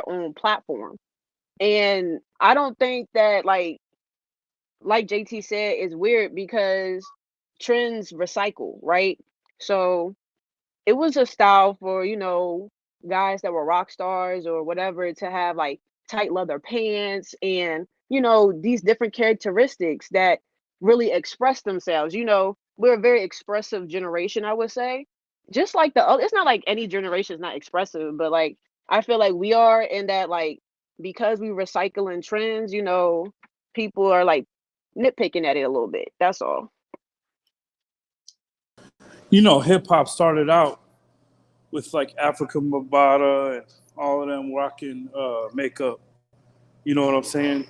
own platform. And I don't think that like JT said, is weird because trends recycle, right? So it was a style for, guys that were rock stars or whatever to have like tight leather pants and, these different characteristics that really express themselves. We're a very expressive generation, I would say. Just like it's not like any generation is not expressive, but like I feel like we are in that, like, because we recycling trends, people are like nitpicking at it a little bit. That's all. Hip hop started out with like Africa Mabata and all of them rocking makeup. You know what I'm saying?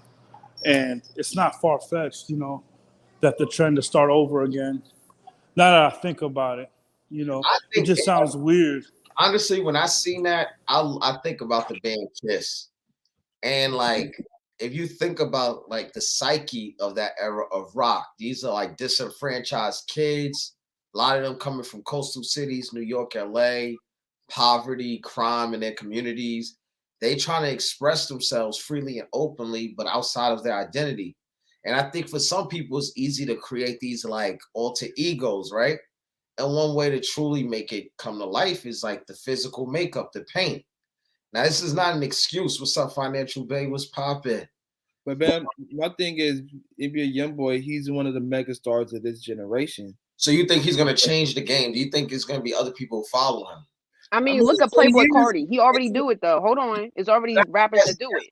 And it's not far fetched, that the trend to start over again. Now that I think about it, I it think just sounds weird. honestly, when I seen that, I think about the band Kiss, and like if you think about like the psyche of that era of rock, these are like disenfranchised kids. A lot of them coming from coastal cities, New York, LA, poverty, crime in their communities. They trying to express themselves freely and openly, but outside of their identity. And I think for some people, it's easy to create these like alter egos, right? And one way to truly make it come to life is like the physical makeup, the paint. Now, this is not an excuse. What's up, Financial Bay? What's poppin'? But man, my thing is, if you're a young boy, he's one of the mega stars of this generation. So you think he's gonna change the game? Do you think it's gonna be other people who follow him? I I mean, mean, look at for Playboy years, Cardi. He already do it though. Hold on, it's already rappers Yes, that do yes. it.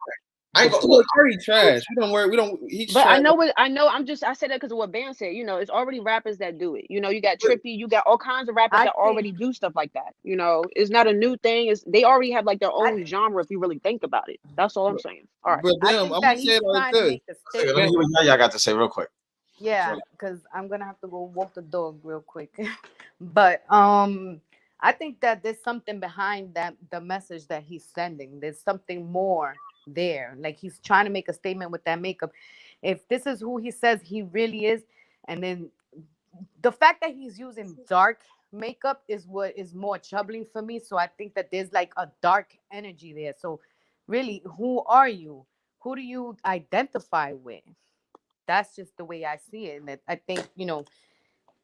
I ain't but gonna Paul look. Curry trash. We don't worry. We don't. He's But I trash. know what I know. I said that because of what Bam said. It's already rappers that do it. You got Trippy, you got all kinds of rappers I that think already do stuff like that. It's not a new thing. They already have like their I own genre if you really think about it. That's all I'm saying. All right. But I damn, think I'm that gonna say he's it like trying to this. make a One second, let me statement. hear what y'all got to say real quick. Yeah, because I'm gonna have to go walk the dog real quick. But I think that there's something behind that the message that he's sending. There's something more there. Like he's trying to make a statement with that makeup. If this is who he says he really is, and then the fact that he's using dark makeup is what is more troubling for me. So I think that there's like a dark energy there. So really, who are you? Who do you identify with? That's just the way I see it. And that I think,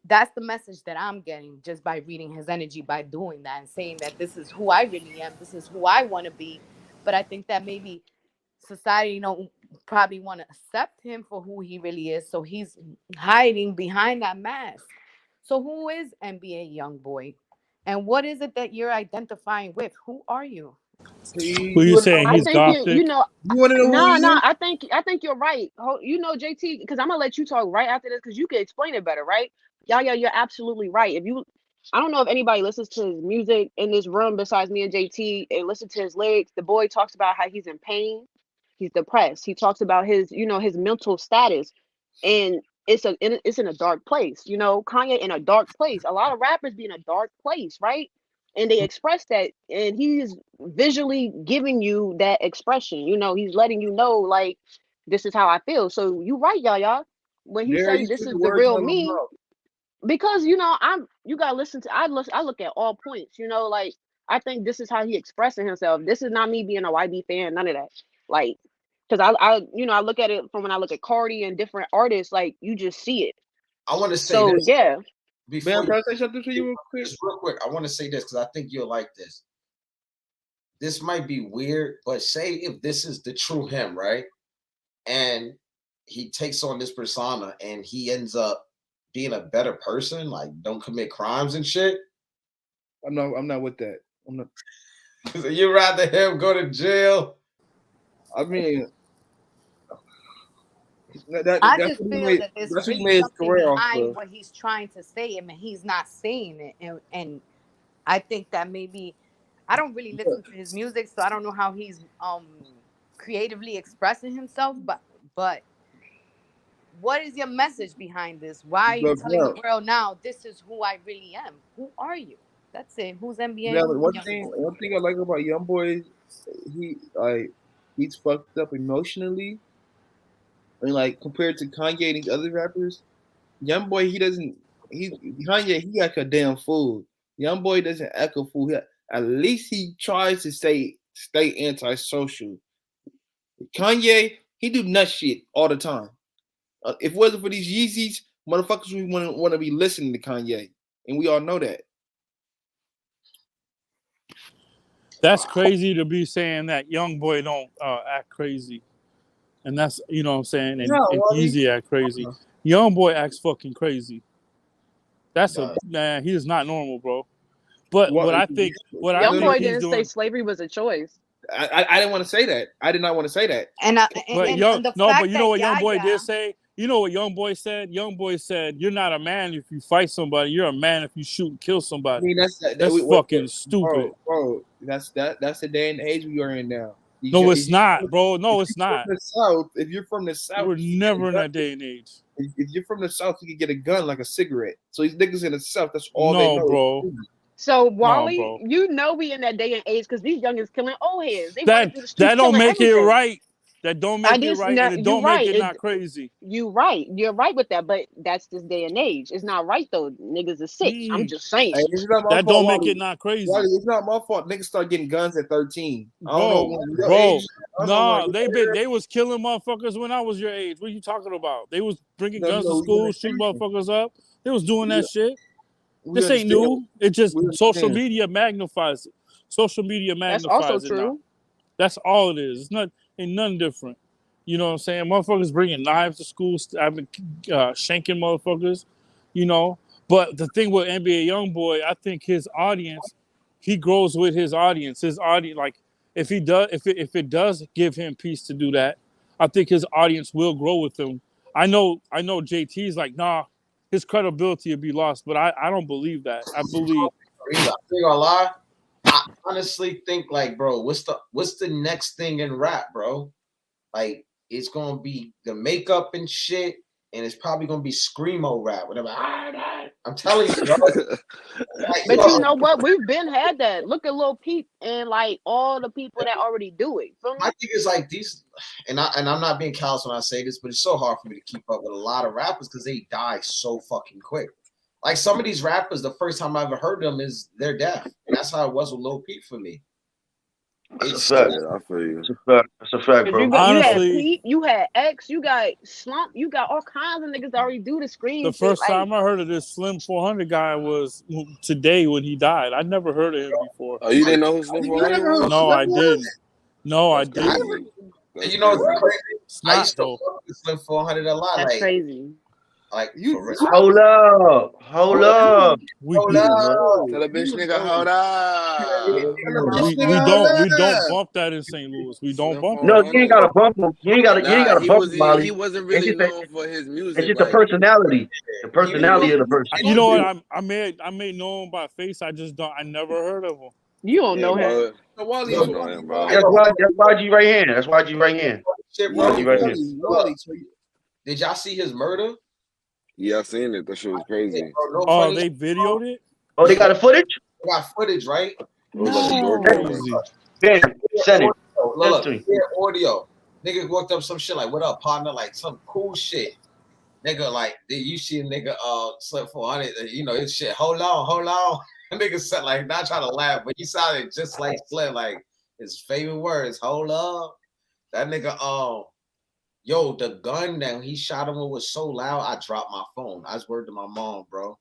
that's the message that I'm getting just by reading his energy, by doing that and saying that this is who I really am. This is who I want to be. But I think that maybe society don't probably want to accept him for who he really is. So he's hiding behind that mask. So who is NBA young boy? And what is it that you're identifying with? Who are you? Were You you want to know saying I who? he's think gothic? You want to know who no, he no. is? I think you're right. JT, because I'm gonna let you talk right after this because you can explain it better, right? Yeah, yeah, you're absolutely right. I don't know if anybody listens to his music in this room besides me and JT and listen to his lyrics. The boy talks about how he's in pain, he's depressed. He talks about his mental status, and it's in a dark place. Kanye in a dark place. A lot of rappers be in a dark place, right? And they express that, and he's visually giving you that expression. He's letting you know, like, this is how I feel. So you right, y'all. When he There, say you this took is the the words real out of my me, mouth. because you gotta listen to I look at all points. Like, I think this is how he expressing himself. This is not me being a YB fan, none of that. Like, because I look at it from when I look at Cardi and different artists, like, you just see it. I want to say So this yeah. before Man, you can I say something to you real quick? just real quick. I want to say this because I think you'll like this. This might be weird, but say if this is the true him, right? And he takes on this persona and he ends up being a better person, like don't commit crimes and shit. I'm not with that. I'm not. So you rather him go to jail? I mean, I that's just what he feel made. that there's That's what he really made his something career off behind of. what he's trying to say. I mean, he's not saying it. And I think that maybe I don't really listen to his music, so I don't know how he's creatively expressing himself. But what is your message behind this? Why are you But telling the bro, world now this is who I really am? Who are you? That's it. Who's NBA but one young thing, boy? one thing I like about Young Boy, he like he's fucked up emotionally, and like compared to Kanye and these other rappers, Young Boy he doesn't. He Kanye he like a damn fool. Young Boy doesn't act a fool. At least he tries to stay antisocial. Kanye, he do nut shit all the time. If it wasn't for these Yeezys, motherfuckers we want to be listening to Kanye, and we all know that. That's crazy to be saying that young boy don't act crazy, and that's you know what I'm saying, and Yeezy act crazy. Young boy acts fucking crazy. That's he is not normal, bro. But what I think, Young boy he's didn't doing, say slavery was a choice. I didn't want to say that. I did not want to say that. And but you know what young boy did say? You know what young boy said? Young boy said, "You're not a man if you fight somebody. You're a man if you shoot and kill somebody." I mean, that's fucking stupid, bro. That's the day and age we are in now. No, it's not, bro. No, it's not. If you're from the South, we're never in that day and age. If you're from the South, you can get a gun like a cigarette. So these niggas in the South, that's all they know. Bro. So Wally, you know we in that day and age because these youngins killing old heads. That don't make it right. That don't make it right, and it don't make it not crazy. You're right with that, but that's this day and age. It's not right though. Niggas are sick. I'm just saying. Hey, that don't make it not crazy. Wally, it's not my fault. Niggas start getting guns at 13. Bro. They was killing motherfuckers when I was your age. What are you talking about? They was bringing guns to school, shooting motherfuckers up. They was doing that shit. This ain't new. It just social media magnifies it. Social media magnifies it. That's also true. That's all it is. It's not. Ain't nothing different. You know what I'm saying? Motherfuckers bringing knives to school, shanking motherfuckers, you know. But the thing with NBA Youngboy, I think his audience, he grows with his audience. His audience, like if it does give him peace to do that, I think his audience will grow with him. I know JT's like, nah, his credibility would be lost, but I don't believe that. I believe. I'm not gonna lie. I honestly think like, bro, what's the next thing in rap, bro? Like, it's gonna be the makeup and shit, and it's probably gonna be screamo rap. Whatever. I'm telling you, bro. But you know what? We've been had that. Look at Lil Peep and like all the people that already do it. I think it's like these, and I'm not being callous when I say this, but it's so hard for me to keep up with a lot of rappers because they die so fucking quick. Like some of these rappers, the first time I ever heard them is they're deaf. And that's how it was with Lil Peep for me. It's a fact. I feel you. It's a fact, bro. Honestly, you had Pete, you had X, you got Slump, you got all kinds of niggas that already do the screen. The first time I heard of this Slim 400 guy was today when he died. I never heard of him before. Oh, you didn't know who Slim 400 was? No, I didn't. No, I didn't. And you know what's crazy? I used to fuck with Slim 400 a lot. That's crazy. Like hold up. Hold up. Tell a bitch nigga hold up. We don't bump that in St. Louis. We don't bump. No, you ain't gotta bump him. You ain't gotta bump him, Molly. He wasn't really known for his music. It's just the personality. The personality of the person. You know what? I may know him by face. I never heard of him. You don't know him. That's YG right here. That's YG right here. Did y'all see his murder? Yeah, I seen it. That shit was crazy. Oh, they videoed it? Oh, they got the footage? They got footage, right? No. Ben, send it. Look, audio. Nigga walked up some shit like, what up, partner? Like some cool shit. Nigga, like, you see a nigga Slim 400, you know, his shit. Hold on. Nigga said, like, not trying to laugh, but he sounded just like Slim, like his favorite words. Hold up. That nigga, yo, the gun that he shot him with was so loud, I dropped my phone. I was worried to my mom, bro.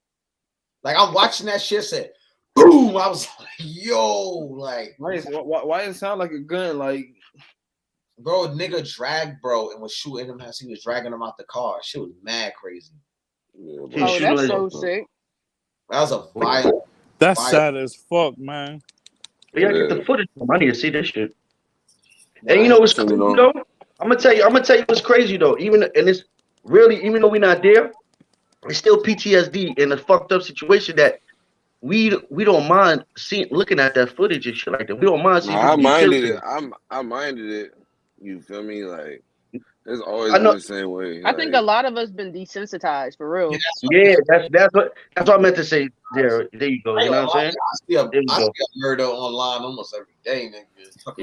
Like, I'm watching that shit, said, boom. I was like, yo, like. Why it sound like a gun? Like, bro, nigga dragged, bro, and was shooting him as he was dragging him out the car. Shit was mad crazy. Yeah, that's so sick. That was a violent. That's sad as fuck, man. You gotta get the footage. I need to see this shit. And you know what's cool, though? I'm gonna tell you what's crazy though. Even though we're not there, it's still PTSD in a fucked up situation that we don't mind looking at that footage and shit like that. We don't mind seeing. I minded it. I minded it. You feel me? Like it's always been the same way. I think a lot of us been desensitized for real. Yeah, that's what I meant to say. There you go. I You know what I'm saying? There you I see go. a murder online almost every day, nigga.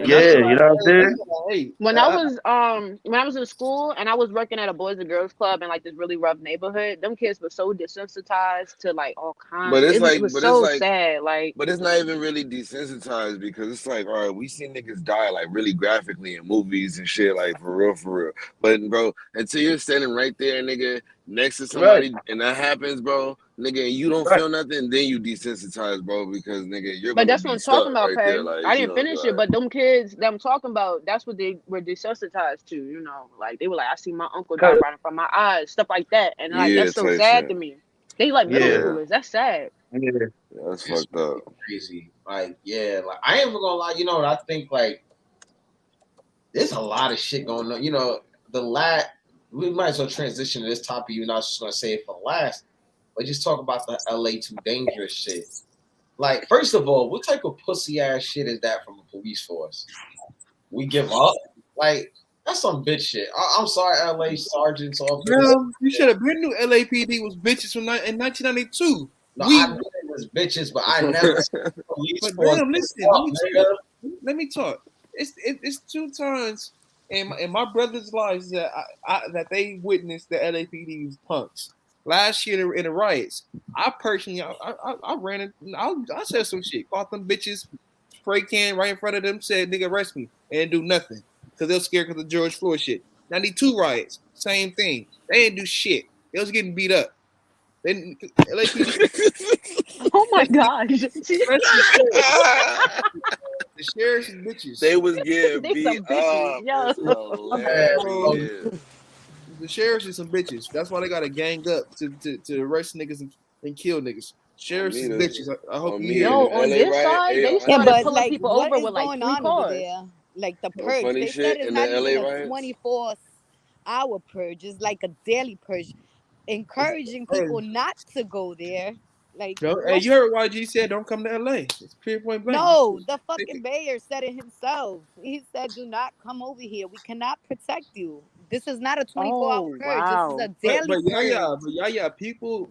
And that's Yeah, what, you know what I'm saying? Hey, when I was in school and I was working at a boys and girls club in like this really rough neighborhood, them kids were so desensitized to like all But kinds. it's It like, was but it's so like, sad. Like, but it's not even really desensitized because it's like, all right, we see niggas die like really graphically in movies and shit, like for real, for real. But bro, until you're standing right there, nigga, next to Right. somebody and that happens, bro, nigga, and you don't Right. feel nothing, then you desensitize, bro, because nigga, you're but gonna that's what be I'm talking stuck about, right there. Peg. Like, I you didn't know, finish it, like, but them kids that I'm talking about, that's what they were desensitized to, you know. Like they were like, I see my uncle die 'Cause- right in front of my eyes, stuff like that. And like yeah, that's so type sad shit. to me. They like middle Yeah. schoolers. That's sad. Yeah. Yeah, that's It's fucked up. crazy. Like, yeah, like I ain't even gonna lie, you know what I think, like there's a lot of shit going on. You know, we might as well transition to this topic, even though I was just gonna say it for last, but just talk about the LA Too Dangerous shit. Like, first of all, what type of pussy ass shit is that from the police force? We give up? Like, that's some bitch shit. I'm sorry, LA sergeants, officers. Girl, you should have been knew LAPD was bitches from in 1992. No, We, I knew it was bitches, but I never seen the police but force. damn, listen, give up, nigga. let me talk. It's 2 times in my brother's lives that that they witnessed the LAPD's punks. Last year in the riots, I personally I ran it. I said some shit, caught them bitches, spray can right in front of them, said nigga arrest me, and didn't do nothing because they're scared because of George Floyd shit. 92 riots, same thing. They didn't do shit. They was getting beat up. Then LAPD. Oh my gosh. The sheriff's and bitches. They was getting They beat some bitches, up. yo. It's hilarious. The sheriffs is some bitches. That's why they got to gang up to arrest niggas and kill niggas. Sheriffs is Amita. bitches. I hope you Amita, hear Yo, that. the on LA this riot, side, hey, they yo, Yeah, started but pulling like, people what over is with like going 3 on over cars. there? Like the no purge. funny They shit said it's in not the LA even a riots. 24-hour purge. It's like a daily purge, encouraging people not to go there. Like, Hey, you heard YG said don't come to LA. It's period point blank. no, the fucking mayor said it himself. He said, "Do not come over here. We cannot protect you. This is not a 24-hour Oh, purge. This is a wow. daily purge."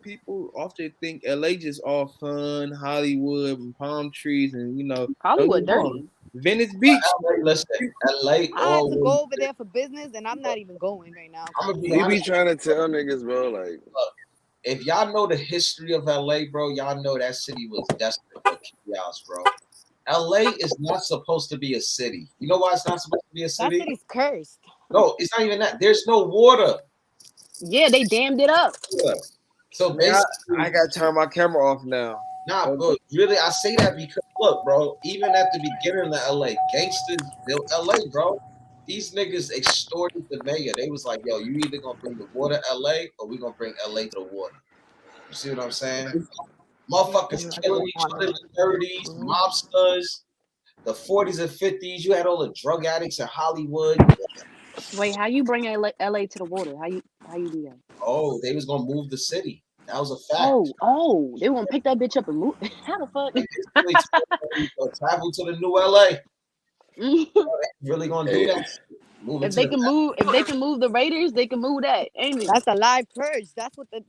People often think LA just all fun, Hollywood and palm trees, and don't Hollywood get me wrong. dirty. Venice Beach. Listen, LA I had to always. go over there for business, and I'm not even going right now. I'm gonna be We be honest. trying to tell niggas, bro, like, If y'all know the history of LA, bro, y'all know that city was desperate for chaos, bro. LA is not supposed to be a city. You know why it's not supposed to be a That city? city's cursed. No, it's not even that. There's no water. Yeah, they dammed it up. So Man, basically, I gotta turn my camera off now. nah, bro. Really, I say that because look, bro. Even at the beginning of LA, gangsters built LA, bro. These niggas extorted the mayor. They was like, "Yo, you either gonna bring the water LA or we gonna bring LA to the water." You see what I'm saying? Motherfuckers killing each other in the 30s, mobsters, the 40s and 50s. You had all the drug addicts in Hollywood. Wait, how you bring LA to the water? How you do that? Oh, they was gonna move the city. That was a fact. Oh, they want to pick that bitch up and move. How the fuck? Travel to the new LA. Really gonna do that? If they can move the Raiders, they can move that. Ain't it? That's a live purge. That's what the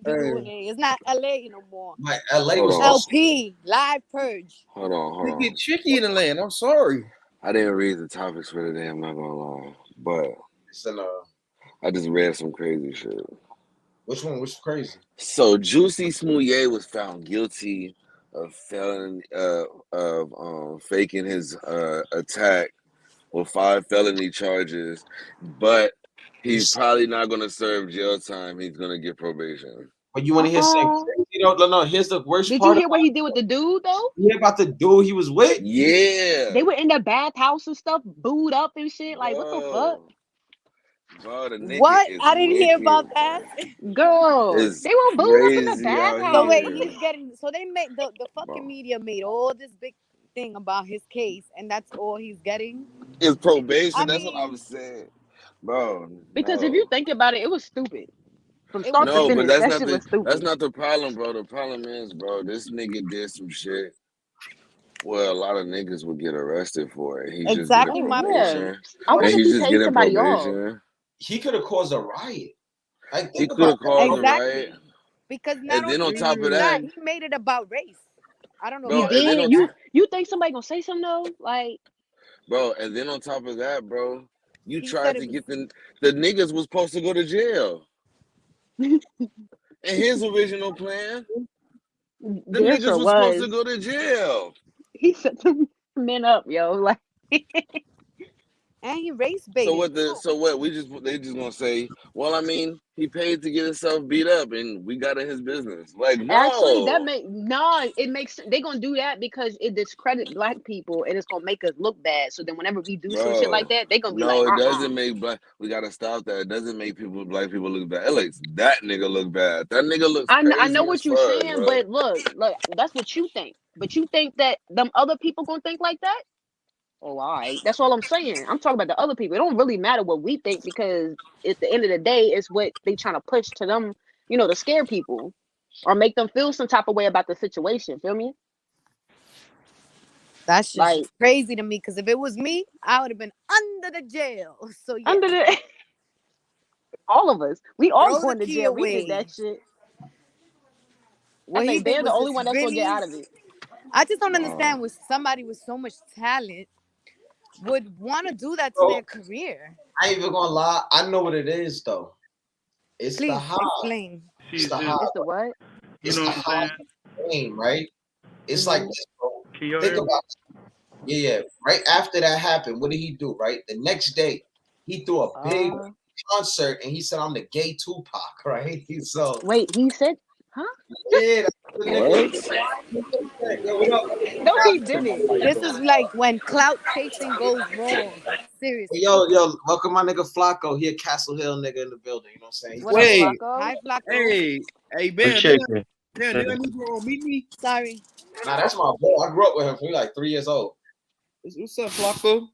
doing is. It's not LA no more. My LA Hold was on. also LP live purge. hold on. We get tricky in the land. I'm sorry. I didn't read the topics for today, I'm not gonna lie. But it's in I just read some crazy shit. which one was crazy? So Juicy Smouye was found guilty of faking his attack with 5 felony charges, but he's probably not gonna serve jail time. He's gonna get probation. But you want to hear something crazy? No. Here's the worst Did part. you hear what he did with the dude though? You hear about the dude he was with? Yeah. They were in the bathhouse and stuff, booed up and shit. Like, what the fuck? Bro, the nigga What? is I didn't hear wicked, about that. Girl, It's they were booed up in the crazy out bathhouse. So wait, here. he's getting. So they made the fucking Bro. media made all this big thing about his case, and that's all he's getting. It's probation. I That's what I mean, was saying, bro. Because no. if you think about it, it was stupid. From It start was to No, but finish, that's that not shit the was stupid. that's not the problem, bro. The problem is, bro, this nigga did some shit where a lot of niggas would get arrested for it. He's just exactly getting my probation. point. I wonder And if he's he just paid getting somebody off. probation. He could have caused a riot. Like, He think could about have caused a Exactly. riot. Because not And then only on did top he of do that, that, he made it about race. I don't know bro, if He y'all and then noticed did. on that. You think somebody gonna say something though? Like and then on top of that, bro, you He said tried it to was get the niggas was supposed to go to jail. In his original plan, the there niggas sure was supposed to was. go to jail. He set some men up, yo. Like and he race So baited what too. they just gonna say, well, I mean, he paid to get himself beat up and we got in his business. Like, actually, that no. it makes they gonna do that because it discredit black people and it's gonna make us look bad. So then whenever we do some shit like Bro. that, they gonna be like, No, it doesn't make we gotta stop that. It doesn't make black people look bad. It makes that nigga look bad. That nigga looks I know crazy as what you're fuck, saying, bro. but look, that's what you think. But you think that them other people gonna think like that? Oh, all right. That's all I'm saying. I'm talking about the other people. It don't really matter what we think because at the end of the day, it's what they trying to push to them, to scare people or make them feel some type of way about the situation. Feel me? That's just Like crazy to me. Because if it was me, I would have been under the jail. So yeah, under the all of us, we all throw the going to key jail. We did away. that shit. I What he think did they're the was only just one that's gonna get really. out of it. I just don't Nah. understand with somebody with so much talent would want to do that to Bro, their career. I ain't even gonna lie. I know what it is though. It's the Please high. explain. It's She's the just, high. It's the what? you It's know the what I'm high saying? game, right? It's like Mhm. this, bro. Can you Think hear me? about yeah. Right after that happened, what did he do? Right, the next day, he threw a big concert and he said, "I'm the gay Tupac." Right, so Wait, he said, huh? yeah, that's the nigga. What? Yo, what up? No, he didn't. This is like when clout chasing goes wrong. Seriously. Yo, welcome my nigga Flacco. He a Castle Hill nigga in the building. You know what I'm saying? He What up, told me. Wait, Flacco? Hi, Flacco. hey, man, Appreciate damn, it. did I need you to meet me? Sorry. Nah, that's my boy. I grew up with him. He like 3 years old. What's up, Flacco?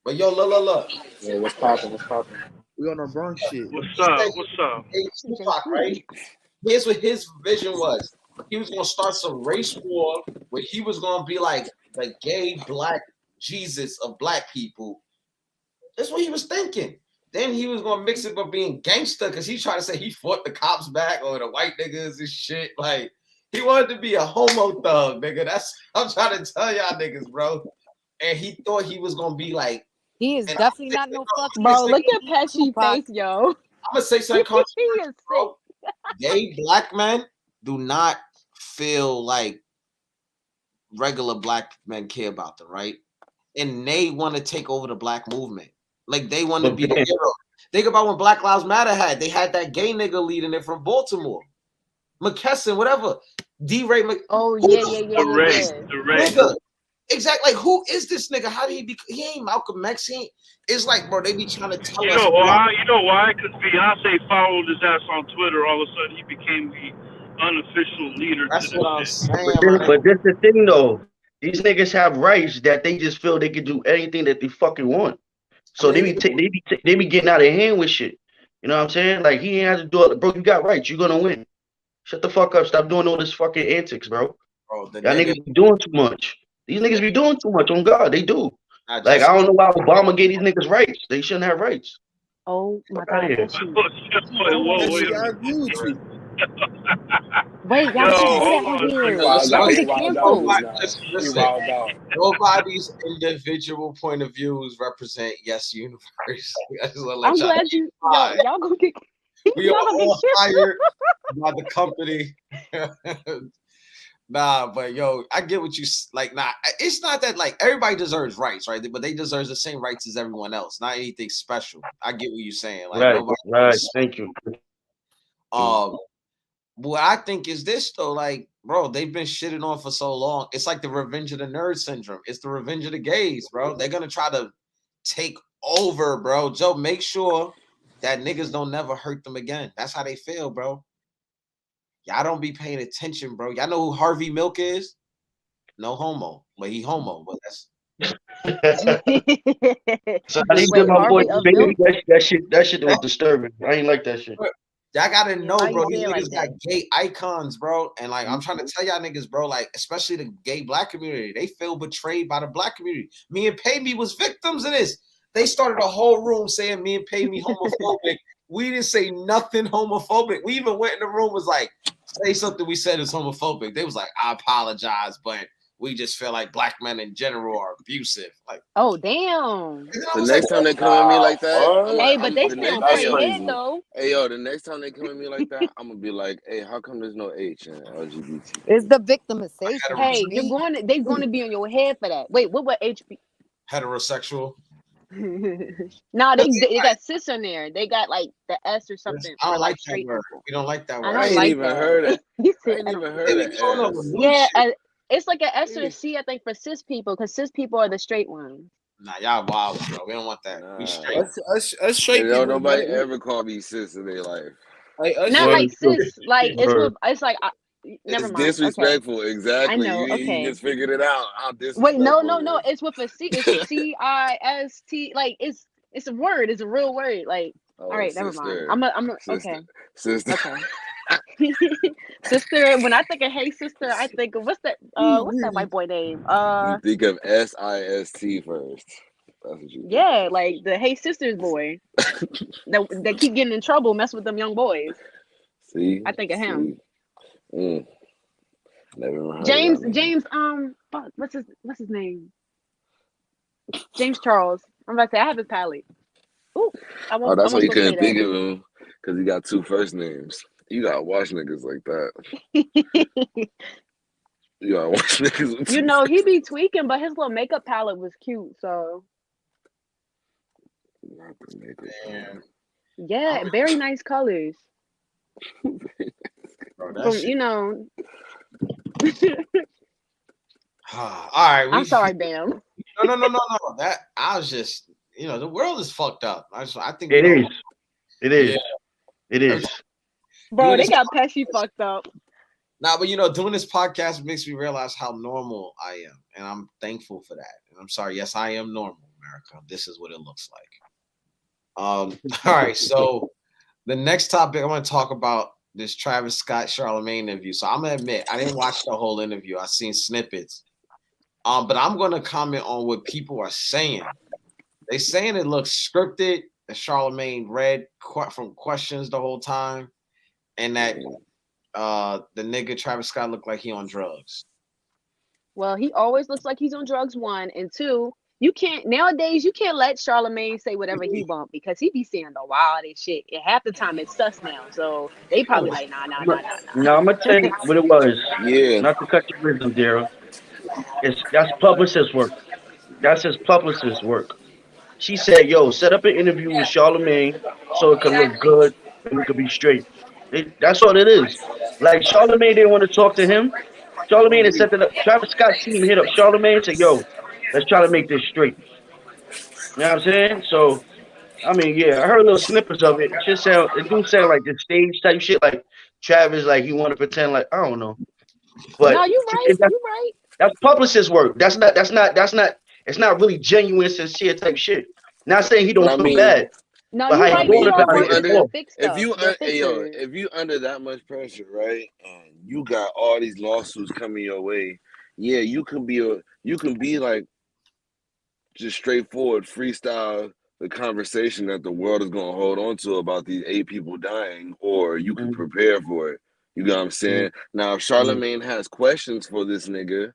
But yo, look. Yeah, what's poppin'? What's poppin'? We on our Bronx shit. What's He said up? What's up? he was Tupac, right? Here's what his vision was. He was gonna start some race war where he was gonna be like the gay black Jesus of black people. That's what he was thinking. Then he was gonna mix it with being gangster because he tried to say he fought the cops back or the white niggas and shit. Like he wanted to be a homo thug, nigga. That's I'm trying to tell y'all niggas, bro. And he thought he was gonna be like. He is definitely not no fucking Bro, look gay at Pesci Tupac. face, yo. I'm gonna say something He controversial, is bro. Gay black men do not feel like regular black men care about them, right? And they want to take over the black movement. Like they want to be the hero. Think about when Black Lives Matter they had that gay nigga leading it from Baltimore. McKesson, whatever. D-Ray Oh, Who yeah, the yeah, fuck yeah, The yeah, Ray. is yeah. The Ray. nigga? Exactly. Like, who is this nigga? How did he be? He ain't Malcolm X. It's like, bro, they be trying to tell You us. know why? You know why? Because Beyonce followed his ass on Twitter. All of a sudden, he became the unofficial leader That's to what I'm this shit. saying, But this the thing though. These niggas have rights that they just feel they can do anything that they fucking want. So they be getting out of hand with shit. You know what I'm saying? Like he ain't have to do it. Bro, you got rights. You're gonna win. Shut the fuck up. Stop doing all this fucking antics, bro. Bro, the Y'all nigga, niggas be doing too much. These niggas be doing too much. On God, they do. I Like just I don't know why Obama gave these niggas rights. They shouldn't have rights. Oh my Fuck outta God, here. Pesci. Wait Actually, a I agree with minute. you. Wait, Yo, y'all can't do hold that on on a He here. second. wild Y'all out. gonna He get wild out canceled. just now. He listen. wild out. Nobody's individual point of views represent Yes Universe. I just want to let I'm y'all glad y'all gonna get We are y'all gonna all get canceled. hired by the company. Nah, but yo, I get what you like. Nah, it's not that like everybody deserves rights, right? But they deserve the same rights as everyone else, not anything special. I get what you're saying. Like nobody. Right. Thank you. What I think is this though, like, bro, they've been shitting on for so long. It's like the revenge of the nerd syndrome. It's the revenge of the gays, bro. They're gonna try to take over, bro. Joe, make sure that niggas don't never hurt them again. That's how they feel, bro. Y'all don't be paying attention, bro. Y'all know who Harvey Milk is? No homo, but he homo. But that's So I didn't Wait, get my boy Harvey of baby. Milk? That shit was disturbing. I ain't like that shit. y'all gotta know, Why bro. you These say it like niggas got that? gay icons, bro. And like I'm trying to tell y'all niggas, bro, like especially the gay black community, they feel betrayed by the black community. Me and Pay Me was victims of this. They started a whole room saying me and Pay Me homophobic. We didn't say nothing homophobic. We even went in the room, was like, say something we said is homophobic. They was like, I apologize, but we just feel like black men in general are abusive. Like, Oh damn. The next time they come at me like that, I'm What? Hey, like, but they the still next, That's hey straight yo, head crazy. though. hey yo, the next time they come at me like that, I'm gonna be like, hey, how come there's no H in LGBT? It's the victimization. Hey, for me. they're going to be on your head for that. Wait, what would HB? heterosexual. Nah, they got cis in there. They got like the S or something I for don't like like that straight word. people. We don't like that I word. don't I ain't like even that. heard it. You I said ain't I even don't- heard They be of going over S. new Yeah, shit. it's like an S or a C, I think, for cis people, because cis people are the straight ones. Nah, y'all wild, bro. We don't want that. We Nah. straight. Us straight And don't people. nobody we- ever call me sis in their life. Like us Not Word, like cis, like it's word. with it's like never It's mind. Okay, disrespectful. I Exactly. know. You Okay, just figured it out how wait, no, disrespectful no, no. it It's with a C. It's is. CIST. Like it's a word. It's a real word. Like all Oh, right, never mind. sister. Okay, Sister. okay. Sister. When I think of hey sister, I think of what's that white boy name? You think of SIST first. That's what you think Yeah, of. like the hey sisters boy that keep getting in trouble, mess with them young boys. See? I think of him. See? Never even heard of James, that nigga. James, fuck, what's his name? James Charles. I'm about to say I have his palette. Ooh, I Oh, won't that's why you supposed to say couldn't think of him. Because he got two first names. You gotta watch niggas like that. that. You gotta watch niggas with You two know, he first be tweaking, but his little makeup palette was cute. So Not the nigga. Damn, yeah, very nice colors. bro, that From shit. you know, All right, I'm sorry, Bam. no. That I was just, the world is fucked up. I think It we is. all It is. Yeah. It is. Bro, Doing they this, got Pesci fucked up. but doing this podcast makes me realize how normal I am, and I'm thankful for that. And I'm sorry, yes, I am normal, America. This is what it looks like. All right, so the next topic I want to talk about this Travis Scott Charlamagne interview. So I'm gonna admit I didn't watch the whole interview. I seen snippets. But I'm gonna comment on what people are saying. They saying it looks scripted. That Charlamagne read from questions the whole time, and that the nigga Travis Scott looked like he on drugs. Well, he always looks like he's on drugs, one, and two. You can't nowadays. You can't let Charlamagne say whatever he want because he be saying the wildest shit. And half the time it's sus now, so they probably like nah. Now I'm gonna tell you what it was. Yeah. Not to cut your rhythm, Daryl. That's publicist work. That's his publicist work. She said, "Yo, set up an interview with Charlamagne so it could look Exactly. good and we could be straight." That's all it is. Like Charlamagne didn't want to talk to him. Charlamagne had set it up. Travis Scott team hit up Charlamagne and said, "Yo, let's try to make this straight." You know what I'm saying? So, I mean, yeah, I heard little snippets of it. It do sound like the stage type shit. Like Travis, like he want to pretend like I don't know, but No, you right. You right. that's publicist work. That's not. It's not really genuine, sincere type shit. Not saying he But don't I feel mean, bad, No, but you how right. he going These are about it working is for the off. fix if stuff. you The fixers. if you under that much pressure, right, and you got all these lawsuits coming your way, yeah, you can be like just straightforward freestyle the conversation that the world is gonna hold on to about these 8 people dying, or you can prepare for it. You know what I'm saying? Now, if Charlamagne has questions for this nigga,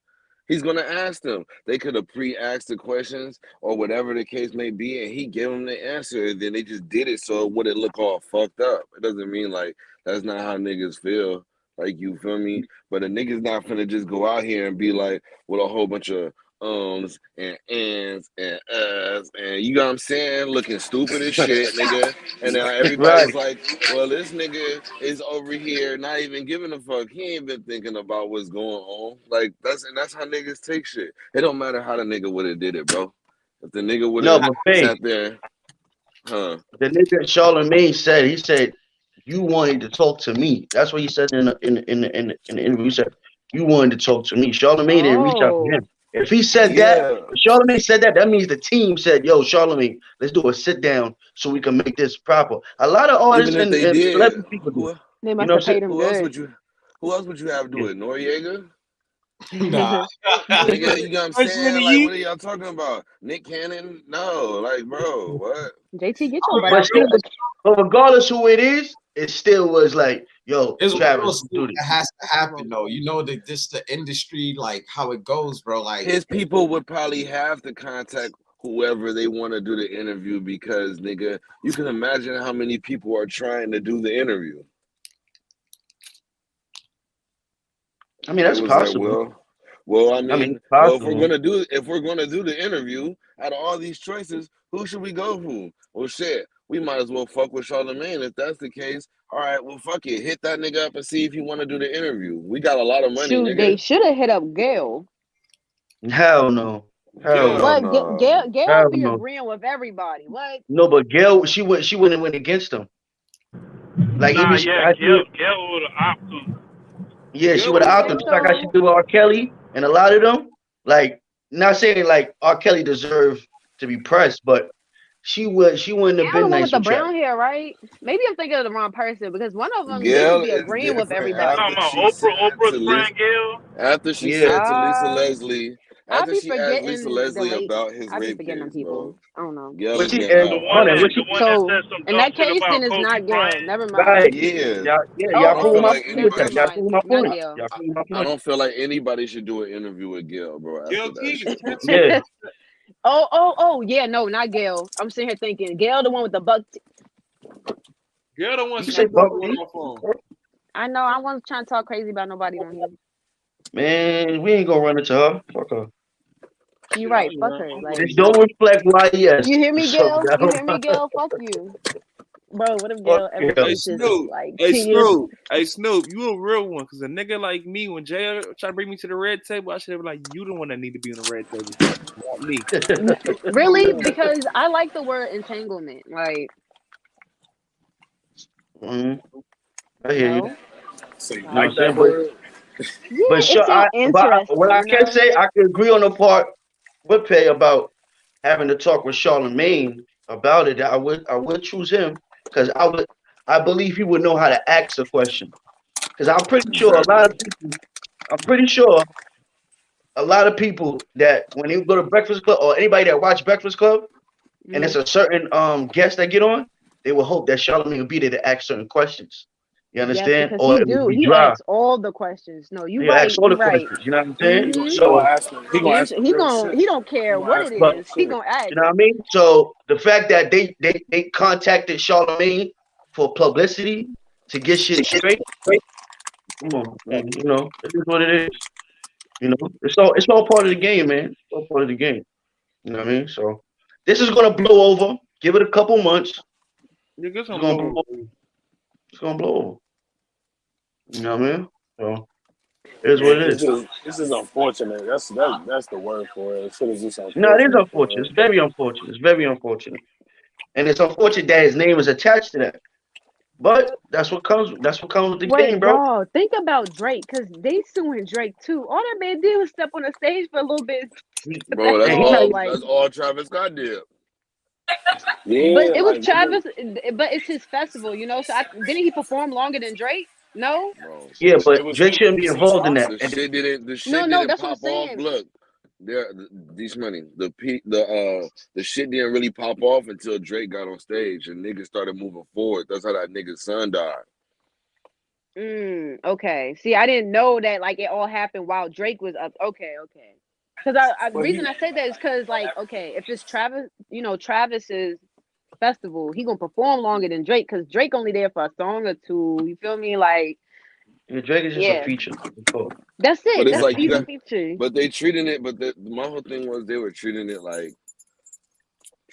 he's gonna ask them. They could have pre-asked the questions or whatever the case may be, and he gave them the answer. And then they just did it so it wouldn't look all fucked up. It doesn't mean like that's not how niggas feel. Like, you feel me? But a nigga's not finna just go out here and be like with a whole bunch of and ands and and you know what I'm saying, looking stupid as shit, nigga. And now everybody's like, well, this nigga is over here not even giving a fuck. He ain't been thinking about what's going on. Like that's how niggas take shit. It don't matter how the nigga would have did it, bro. If the nigga would No, have but Faye, sat there, the nigga Charlamagne said he said you wanted to talk to me. That's what he said in the interview. He said you wanted to talk to me. Charlamagne didn't reach out to him. If he said that, if Charlamagne said that, that means the team said, "Yo, Charlamagne, let's do a sit down so we can make this proper." A lot of artists even if they and did, celebrity people do. They You must know have what I'm paid him who else good. would you have do it? Noriega? Nah. Nigga, you know what I'm Person in saying? the Like, E? what are y'all talking about? Nick Cannon? No, like, bro, what? JT, get your butt But out still, there. but regardless who it is, it still was like yo, There's Travis, do that this. has to happen though. You know that this the industry, like how it goes, bro. Like His people would probably have to contact whoever they want to do the interview because, nigga, you can imagine how many people are trying to do the interview. I mean, that's It was like, possible. well, I I mean, mean, it's well, if possible. we're gonna do the interview, out of all these choices, who should we go for? Well, shit, we might as well fuck with Charlamagne if that's the case. All right, well, fuck it, hit that nigga up and see if you want to do the interview. We got a lot of money, Shoot, they nigga. should have hit up Gail. Hell no. Hell Hell no. What? no. Gail Hell be no. agreeing with everybody. What? No, but Gail, she wouldn't went against him. Like Nah, even yeah, Gail would have opted him. yeah, she You would have don't out think them just like how she so? did with R. Kelly and a lot of them. Like, not saying like R. Kelly deserved to be pressed, but she wouldn't have Gail been the one nice with the with Travis. brown hair, right? Maybe I'm thinking of the wrong person because one of them they Gail just be is agreeing with different everybody. Talking after about she said to Oprah's Lisa, friend Gail. after she Yeah. said to Lisa Uh, Leslie, I after be she asked Lisa forgetting the Leslie late. about his I be rape forgetting them case, people. bro. I don't know. Gail But is she getting and The out. one hold on, that what she the one that So said some in dumb that shit case, about then it's Kobe not Gail. Bryant. Never mind. right. Yeah. Yeah, I y'all don't proving feel my like point with Never that. anybody Y'all should. mind. proving my Not point. Gail. Y'all proving my I point. don't feel like anybody should do an interview with Gail, bro. After Gail that King is shit, bro. tattooed. Yeah. Oh, yeah, no, not Gail. I'm sitting here thinking Gail, the one with the buck. Girl don't want You to say snap Buck going T? off on. I know. I wasn't trying to talk crazy about nobody on here. Man, we ain't gonna run into her. Fuck her. You're Shit, right. I Fuck am. her. I'm Like, going This don't reflect YES. you hear me, So Gail? y'all You don't hear me, Gail? Fuck you, bro. What if fuck Gail ever Gail. Hey releases Snoop, like hey 10 years? Snoop, hey Snoop, you a real one. Cause a nigga like me, when Jay try to bring me to the red table, I should have been like, you the one that need to be on the red table, not me. Really? Because I like the word entanglement. Like, Mhm. I hear you. no, So you You know what like I'm that saying? word? yeah, But it sure, sounds what interesting. I You can know? say, I can agree on the part with Pay about having to talk with Charlemagne about it. I would choose him because I believe he would know how to ask a question. Because Exactly. I'm pretty sure a lot of people that when they go to Breakfast Club or anybody that watch Breakfast Club and it's Mhm. a certain guest that get on, they will hope that Charlemagne will be there to ask certain questions. You Yes, understand? because Or he it would do. be He dry. asks all the questions. No, you He'll ask right. all You the right. questions. You know what I'm saying? Mm-hmm. He gonna So ask them. He gonna ask them He real gon' shit. he don't He care gonna what ask it them but real is. He shit. gonna ask. you know what I mean? So the fact that they contacted Charlemagne for publicity to get shit straight, come on, man. You know, it is what it is. You know, it's all part of the game, man. It's all part of the game. You know what I mean? So this is gonna blow over. Give it a couple months. You get It's some gonna blow. blow. It's gonna blow over. You know what I mean? So it is what it is. This is unfortunate. That's the word for it. Shit is just No, it is unfortunate for unfortunate. him. It's very unfortunate. It's very unfortunate. And it's unfortunate that his name is attached to that. But that's what comes. That's what comes with the Wait, game, bro. y'all, think about Drake, because they suing Drake too. All that man did was step on the stage for a little bit. Bro, That's And he not. all. Like, that's all Travis Scott did. but Yeah, it was like nigga, Travis. But it's his festival, you know. So didn't he perform longer than Drake? No, bro. Yeah, It but was Drake shouldn't be involved in that. the And shit didn't the no, shit no. didn't That's what I'm pop off. saying. Look, there these money. The shit didn't really pop off until Drake got on stage and niggas started moving forward. That's how that nigga's son died. Okay. See, I didn't know that. Like, it all happened while Drake was up. Okay, okay. Because the But reason he I say that is because, like, okay, if it's Travis, Travis's festival, he gonna perform longer than Drake because Drake only there for a song or two. You feel me? Like, yeah, Drake is just a yeah, feature. that's but it. it's like you He's a got feature. but they treating it my whole thing was they were treating it like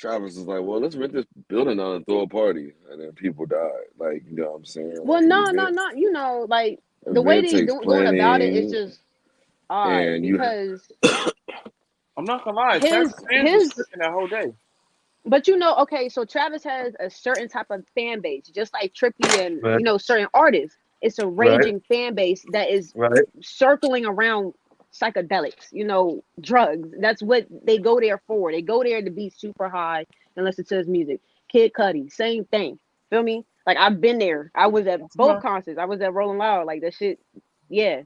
Travis was like, well, let's rent this building out and throw a party, and then people died. Like, you know what I'm saying? Well, Like an no, no, no. Like the way event they takes going about it is planning, just odd and you because I'm not gonna lie, Travis fans was his. stripping that whole day. But okay, so Travis has a certain type of fan base, just like Trippy and Right, certain artists. It's a right, raging fan base that is right. circling around psychedelics, drugs. That's what they go there for. They go there to be super high and listen to his music. Kid Cudi, same thing. Feel me? Like, I've been there. I was at both concerts. I was at Rolling Loud. Like, that shit, yeah.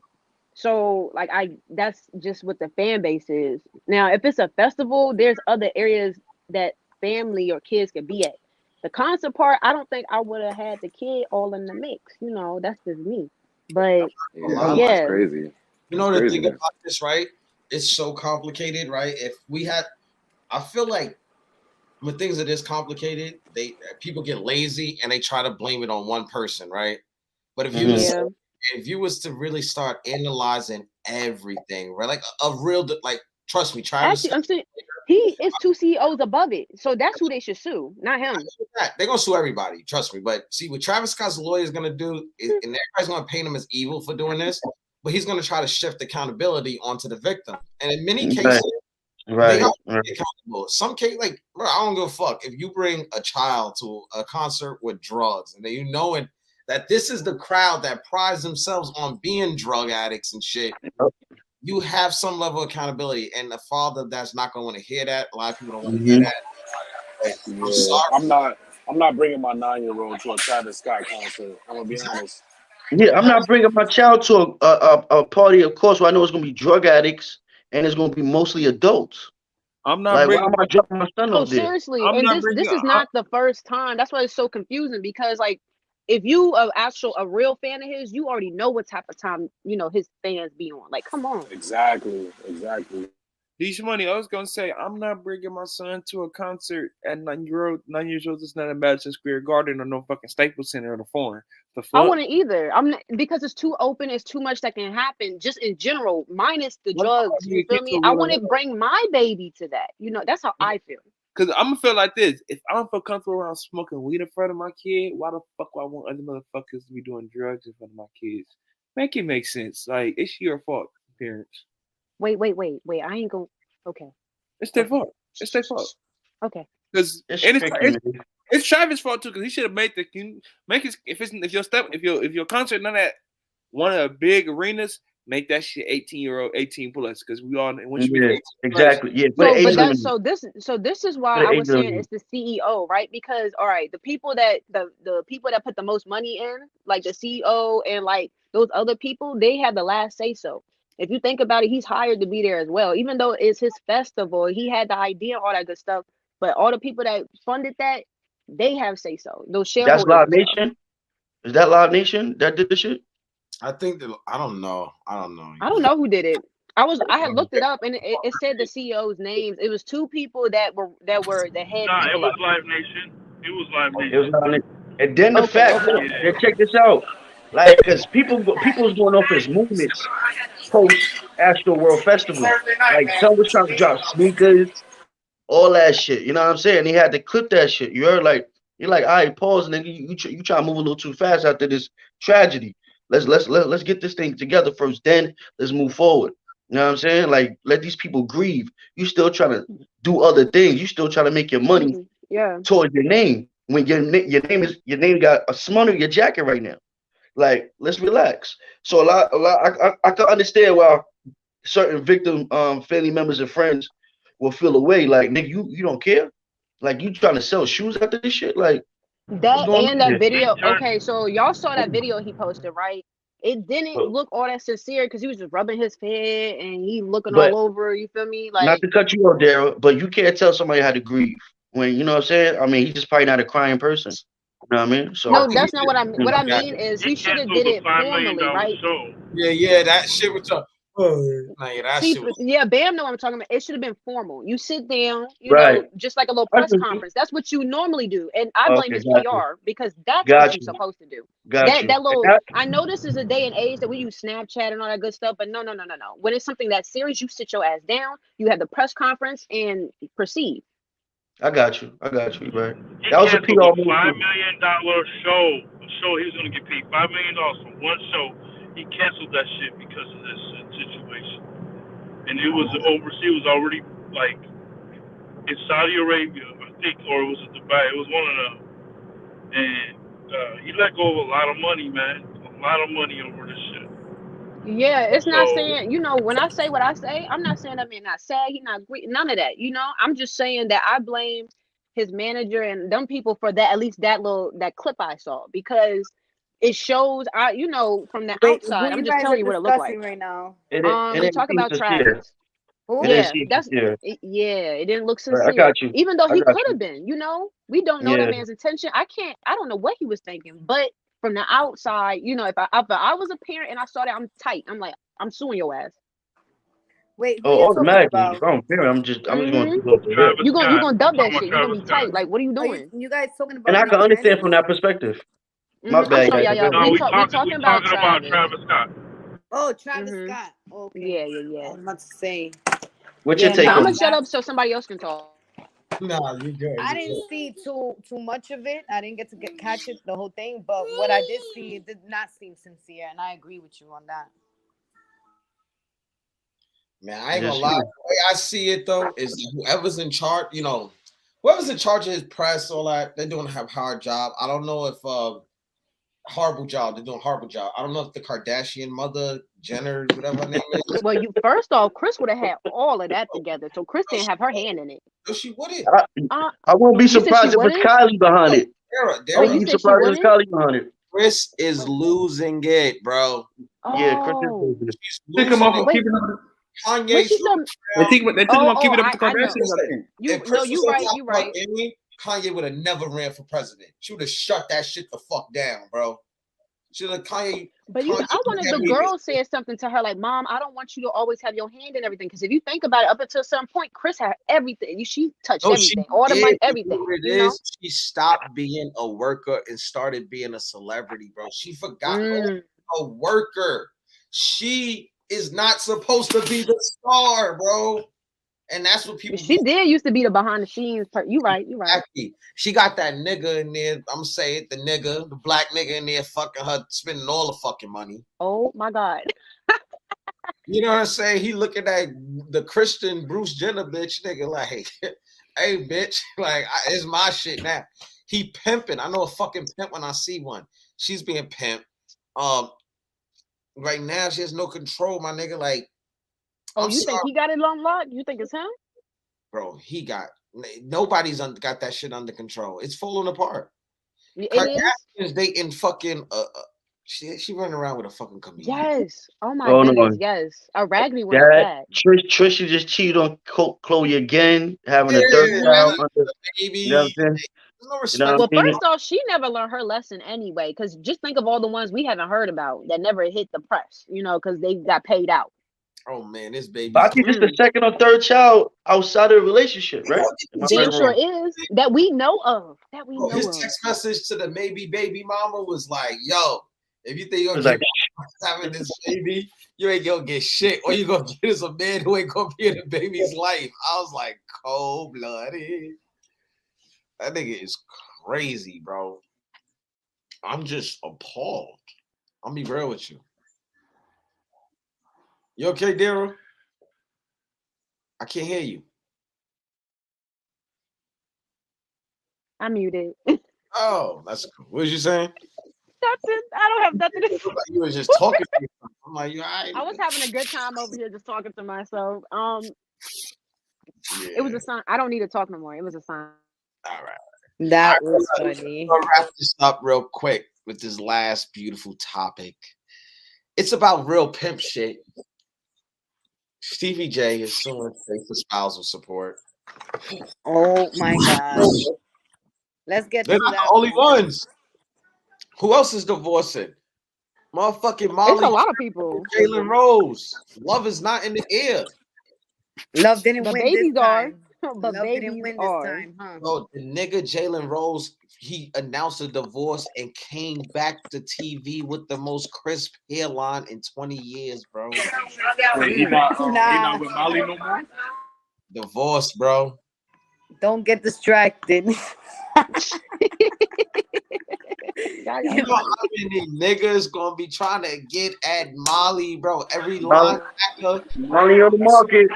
So, like, that's just what the fan base is. Now, if it's a festival, there's other areas that family or kids can be at. The concert part, I don't think I would have had the kid all in the mix. You know, that's just me. But Yeah, yeah, Crazy. you know the Crazy, thing man. about this, right? It's so complicated, right? If we had, I feel like when things are this complicated, people get lazy and they try to blame it on one person, right? But yeah. if you was to really start analyzing everything, right? Like a real, like, trust me, Travis. Actually, I'm saying he is 2 CEOs above it, so that's who they should sue, not him. They're gonna sue everybody, trust me. But see, what Travis Scott's lawyer is gonna do, and everybody's gonna paint him as evil for doing this, but he's gonna try to shift accountability onto the victim. And in many cases, they have to be accountable. Some case, like, bro, I don't give a fuck if you bring a child to a concert with drugs, and then you knowing that this is the crowd that prides themselves on being drug addicts and shit. You have some level of accountability, and the father that's not gonna want to hear that. A lot of people don't want to hear that. I'm sorry. I'm not bringing my 9-year-old to a Travis Scott concert. I'm gonna be honest. Yeah, I'm not bringing my child to a party, of course, where I know it's gonna be drug addicts and it's gonna be mostly adults. I'm not Like, why bringing am I dropping my son No, up there? seriously, I'm and not this is not the first time. That's why it's so confusing because, like, if you a real fan of his, you already know what type of time his fans be on. Like, come on. Exactly. These money, I was gonna say, I'm not bringing my son to a concert at 9 years old. It's not a Madison Square Garden or no fucking Staples Center or the Foreign. The fuck? I wouldn't either. I'm not, because it's too open. It's too much that can happen. Just in general, minus the drugs. You feel me? I wouldn't bring my baby to that. That's how I feel. Because I'm gonna feel like this. If I don't feel comfortable around smoking weed in front of my kid, why the fuck would I want other motherfuckers to be doing drugs in front of my kids? Make it make sense. Like, it's your fault, parents. Wait. I ain't going. Okay. It's their fault. It's their fault. Okay. Because it's Travis' fault too. Because he should have made if your concert none at one of the big arenas, make that shit 18 plus. Because we all once you make 18 exactly plus, So this is why I was saying it's the CEO, right? Because all right, the people that put the most money in, like the CEO and like those other people, they have the last say so. If you think about it, he's hired to be there as well. Even though it's his festival, he had the idea, all that good stuff. But all the people that funded that, they have say so. Those shareholders. That's Live Nation. Is that Live Nation that did the shit? I think that I don't know. I don't know who did it. I had looked it up and it said the CEO's names. It was two people that were the head. Nah, it was Live Nation. It was Live Nation. And then the fact that check this out. Like, because people was going off as movements post Astro World Festival. Like, some was trying to drop sneakers, all that shit. You know what I'm saying? He had to clip that shit. You heard, like, you're like, all right, pause, nigga. You try to move a little too fast after this tragedy. Let's get this thing together first. Then let's move forward. You know what I'm saying? Like, let these people grieve. You still trying to do other things. You still trying to make your money towards your name. When your name got a smell on your jacket right now. Like, let's relax. So I can understand why certain victim family members and friends will feel away. Like, nigga, you don't care? Like, you trying to sell shoes after this shit? Like, that and that video. Okay, so y'all saw that video he posted, right? It didn't look all that sincere because he was just rubbing his head and he looking all over. You feel me? Like, not to cut you off, Daryl, but you can't tell somebody how to grieve when, you know what I'm saying? I mean, he's just probably not a crying person. You know what I mean? So no, that's not what I mean. What I mean is he should have did it formally, right? Yeah, that shit was tough. Bam know what I'm talking about. It should have been formal. You sit down, you know, just like a little press conference. That's what you normally do. And I blame his PR because that's what you're supposed to do. That little I know this is a day and age that we use Snapchat and all that good stuff, but no. When it's something that serious, you sit your ass down, you have the press conference and proceed. I got you, right? That was a PR $5 million show. He was gonna get paid $5 million for one show. He canceled that shit because of this situation. And it was overseas. It was already like in Saudi Arabia, I think, or it was in Dubai. It was one of them. And he let go of a lot of money, man. A lot of money over this shit. Yeah, it's not saying, when I say what I say, I'm not saying that man not sad, he not great, none of that, I'm just saying that I blame his manager and them people for that, at least that clip I saw, because it shows, from the outside, I'm just telling you what it looked like. Right now. We talk about Travis. Who? It didn't Yeah, seem that's sincere. yeah. It didn't look Right, I sincere, got you. even though I he got could you. have been. You know, we don't know that Yeah. man's intention. I don't know what he was thinking, but from the outside, you know, if I was a parent and I saw that, I'm tight. I'm like, I'm suing your ass. Wait, who Oh, you talking automatically. about? If I'm fair, I'm just going Hmm to go off the hip. Travis You Scott. gonna dub that I'm talking shit. about You gonna be Travis Scott. tight. Like, what are you Are doing? you guys talking And about I Nick can understand from Cannon? that perspective. My I'm bad, sorry, guys. yeah. No, We we talking about talking about Travis. Travis Scott. Oh, Travis Hmm Scott. Okay. Yeah. I was about to say. What's your Yeah, take Now I'm on nah, gonna it? shut that up so somebody else can talk. Nah, you good. I You didn't good. see too much of it. I didn't get to catch it the whole thing, but what I did see, it did not seem sincere, and I agree with you on that. Man, I ain't gonna Just lie. you. The way I see it though is that whoever's in charge, you know, whoever's in charge of his press, all that, they're doing a hard job. I don't know if horrible job. They're doing a horrible job. I don't know if the Kardashian mother, Jenner, whatever her name is. Well, you first off, Chris would have had all of that together, so Chris didn't have her hand in it. No, she wouldn't. Uh, I wouldn't be you said she surprised if it's wouldn't. Kylie behind it. I Dara, Wait, you wouldn't be said she surprised if it's wouldn't? Kylie behind it. Chris is losing it, bro. Yeah, Chris is Oh, losing it. She's Think losing about it. wait. keeping up. When Kanye's she said, They think about keeping oh, up with the I know. Kardashians. I think. You If no, Chris was you on right. top You of her right. game, Kanye would have never ran for president. She would have shut that shit the fuck down, bro. She like Kanye. But Kanye I wanted the girl said something to her like, "Mom, I don't want you to always have your hand in everything." Because if you think about it, up until some point, Chris had everything. She touched No, she everything, all the did. money, You know everything. what it You know. is? She stopped being a worker and started being a celebrity, bro. She forgot a worker. She is not supposed to be the star, bro. And that's what people. She did used to be the behind the scenes. You right. You right. Exactly. She got that nigga in there. I'm gonna say it, the nigga, the black nigga in there, fucking her, spending all the fucking money. Oh my God. You know what I'm saying? He looking at the Christian Bruce Jenner bitch nigga like, hey bitch, like it's my shit now. He pimping. I know a fucking pimp when I see one. She's being pimped. Right now she has no control, my nigga. Like, Oh, you think he got it on lock? You think it's him? bro, he got nobody's got that shit under control. It's falling apart. It Kardashians dating fucking she running around with a fucking comedian. Yes. Oh my Oh, no. goodness. Yes. A raggedy one. That Trisha just cheated on Chloe again, having a third child. Baby. You know what I'm saying? No respect. You know Well, what I mean? first off, she never learned her lesson anyway. Because just think of all the ones we haven't heard about that never hit the press. You know, because they got paid out. Oh man, this baby. But I think it's the second or third child outside of the relationship, right? Damn sure is that we know of. That we know his of. text message to the maybe baby mama was like, "Yo, if you think you're like, having this baby, you ain't gonna get shit. All you gonna get is a man who ain't gonna be in the baby's life." I was like, cold blooded. That nigga is crazy, bro. I'm just appalled. I'm gonna be real with you. You okay, Daryl? I can't hear you. I muted. Oh, that's cool. What was you saying? Nothing. I don't have nothing to say. You were just talking to me. I'm like, you all right? I was having a good time over here just talking to myself. It was a sign. I don't need to talk no more. It was a sign. All right. That was funny. I'll wrap this up real quick with this last beautiful topic. It's about real pimp shit. Stevie J is suing Faith for spousal support. Oh my gosh. Let's get They're to not that the only one. ones. Who else is divorcing? Motherfucking Molly. It's a lot of people. Jalen Rose. Love is not in the air. Love didn't But win babies this are. time. But Love babies didn't win are. this time, huh? Bro, the nigga Jalen Rose, he announced a divorce and came back to TV with the most crisp hairline in 20 years, bro. Wait, he not with Molly no more? Divorce, bro. Don't get distracted. You know how many niggas gonna be trying to get at Molly, bro? Every linebacker. Molly on the market.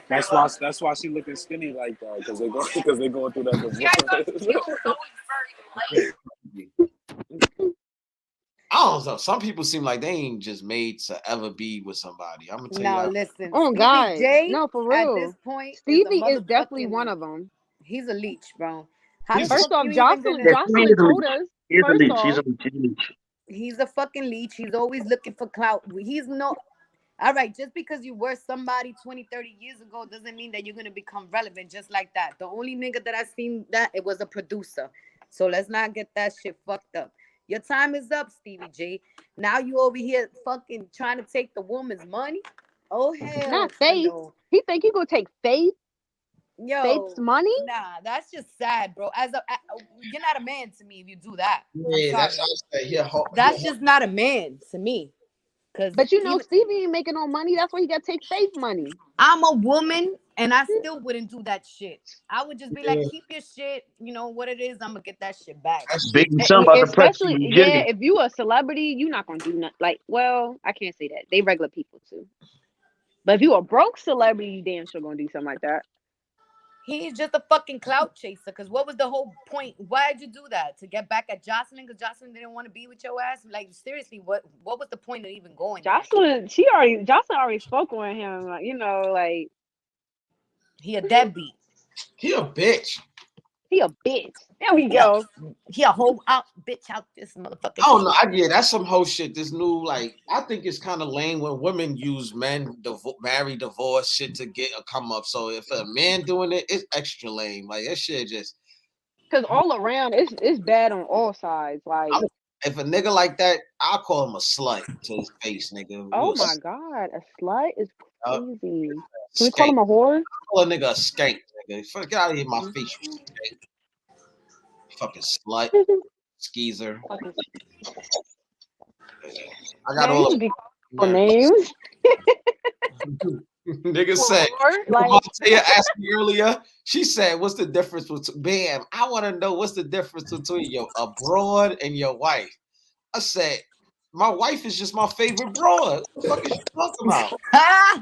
That's why she looking skinny like that because they going through that divorce. I don't know. Some people seem like they ain't just made to ever be with somebody. I'm gonna tell Now you. listen. Oh Stevie God. J, No, for at real. this point, Stevie is a definitely motherfucking- one of them. He's a leech, bro. How the First fuck off, you even Jocelyn gonna- told us. He's a First leech. off, He's a leech. He's a fucking leech. He's always looking for clout. He's no. All right, just because you were somebody 20, 30 years ago doesn't mean that you're gonna become relevant just like that. The only nigga that I seen that it was a producer. So let's not get that shit fucked up. Your time is up, Stevie J. Now you over here fucking trying to take the woman's money. Oh hell Not Faith. no. He think he gonna take Faith's Yo, money? nah, that's just sad, bro. You're not a man to me if you do that. Yeah, I'm that's sorry. what I say. Here, That's just not a man to me. But you know, Stevie ain't making no money. That's why he got to take Faith's money. I'm a woman and I still wouldn't do that shit. I would just be like, keep your shit. You know what it is. I'm gonna get that shit back. Big something about the press. Especially, yeah, if you a celebrity, you're not gonna do nothing. Like, well, I can't say that. They regular people too. But if you a broke celebrity, you damn sure gonna do something like that. He's just a fucking clout chaser. Because what was the whole point? Why did you do that? To get back at Jocelyn? Because Jocelyn didn't want to be with your ass? Like, seriously, what was the point of even going there? Jocelyn already spoke on him. Like, you know, like he a deadbeat. He a bitch. He a bitch. There we go. He a whole bitch out this motherfucker. Oh no, that's some whole shit. This new, like, I think it's kind of lame when women use men marry, divorce shit to get a come up. So if a man doing it, it's extra lame. Like that shit just. Because all around, it's bad on all sides. Like if a nigga like that, I'll call him a slut to his face, nigga. Oh my god, a slut is crazy. Can we Skank. call him a whore? Call a nigga a skank, nigga. Get out of here, my face, you skank. Fucking slut, skeezer. I got all the names. Nigga said, like, Taya asked me earlier. She said, "What's the difference between?" Bam, I want to know what's the difference between your broad and your wife. I said, my wife is just my favorite broad. What the fuck is you talking about? I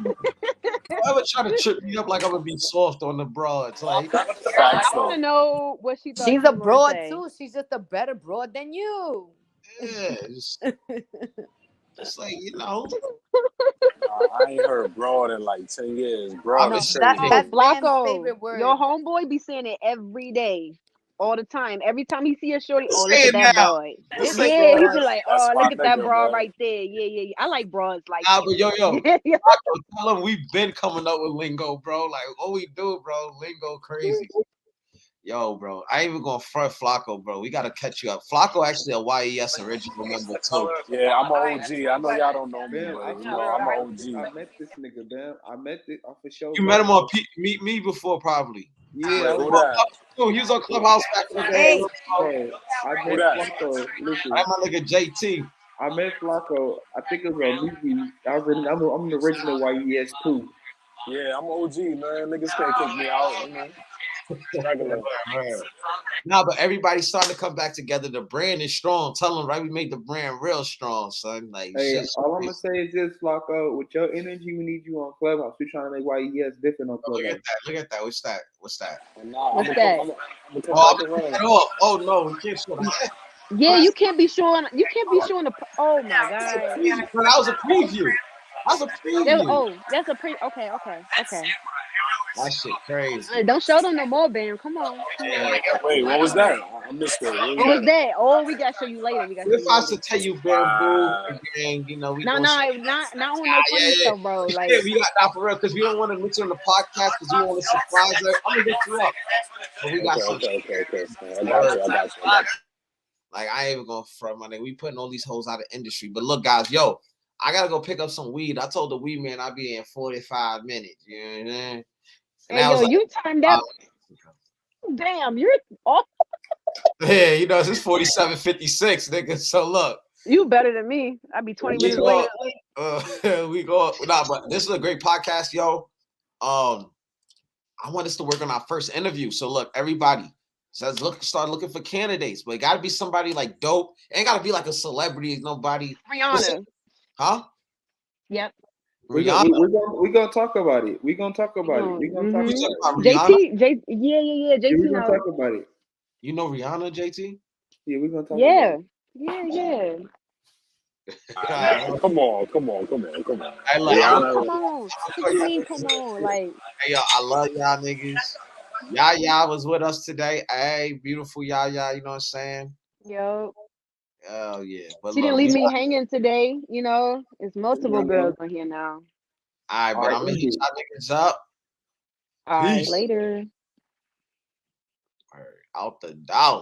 would try to trip me up like I'm gonna be soft on the broads. Like, I want to know what she thought. She's a broad too. She's just a better broad than you. Yeah, it's like, you know. I ain't heard broad in like 10 years. Broad is that's Flacco. favorite word. Your homeboy be saying it every day. All the time. Every time he see a shorty, oh, look Say at that now. broad. Yeah, he be like, oh, look at that broad right there. Yeah. I like broads like that. But yo, tell him we've been coming up with lingo, bro. Like, what we do, bro? Lingo crazy. Yo, bro, I ain't even gonna front Flacco, bro. We gotta catch you up. Flacco actually a YES original member too. Yeah, I'm an OG. I know y'all don't know me, Bam, but you know I'm an OG. I met this nigga, Bam. I met it for sure. You met him on Meet Me before, probably. Yeah, he was on Clubhouse back in the day. I met Flacco. Listen, I'm my nigga JT. I met Flacco. I think it was on Meet Me. I'm the original YES too. Yeah, I'm an OG, man. Niggas can't kick me out, you know. Regular. Nah, but everybody's starting to come back together. The brand is strong. Tell them, right? We made the brand real strong, son. Like, hey, all I'm gonna say is this, Flacco. With your energy, we need you on Clubhouse. We're trying to make YES different on Clubhouse. Look at that. What's that? What's that? Oh no, we can't show that. Yeah, you can't be showing. You can't be showing the. Oh my god. That was a preview. That's a preview. That's a pre. Okay. That shit crazy. Don't show them no more, Bam. Come on. Wait, what was that? I missed it. What was that? Oh, we gotta show you later. If I should tell you, Bamboo, again, you know, we not on no funny stuff, bro. Like, yeah, we got that for real because we don't want to mention on the podcast because we want to surprise her. I'm gonna hit you up. But we got okay. I got you. Like, I ain't even gonna front my nigga. We putting all these hoes out of industry. But look, guys, yo, I gotta go pick up some weed. I told the weed man I'll be in 45 minutes. You know what I'm saying? And hey, yo, you timed out. Damn, you're off. Yeah, you know, it's 47:56, nigga. So look. You better than me. I'd be 20 minutes later. We go. Nah, but this is a great podcast, yo. I want us to work on our first interview. So look, everybody says start looking for candidates, but it gotta be somebody like dope. It ain't gotta be like a celebrity, nobody. Rihanna. Huh? Yep. We're gonna talk about it. We're gonna talk about it. We're gonna talk about JT. Yeah. JT. We're gonna talk about it. You know Rihanna, JT? Yeah, we're gonna talk about it. Yeah. Come on. Hey, look, come on. What you mean, come on? Like, hey, yo, I love y'all niggas. Yaya was with us today. Hey, beautiful Yaya, you know what I'm saying? Yo. Oh yeah, but She didn't look, leave me hanging today. You know, it's multiple Mhm. girls on here now. all right, but I'm gonna hit y'all niggas up. All right, Peace. later. All right, out the dollar.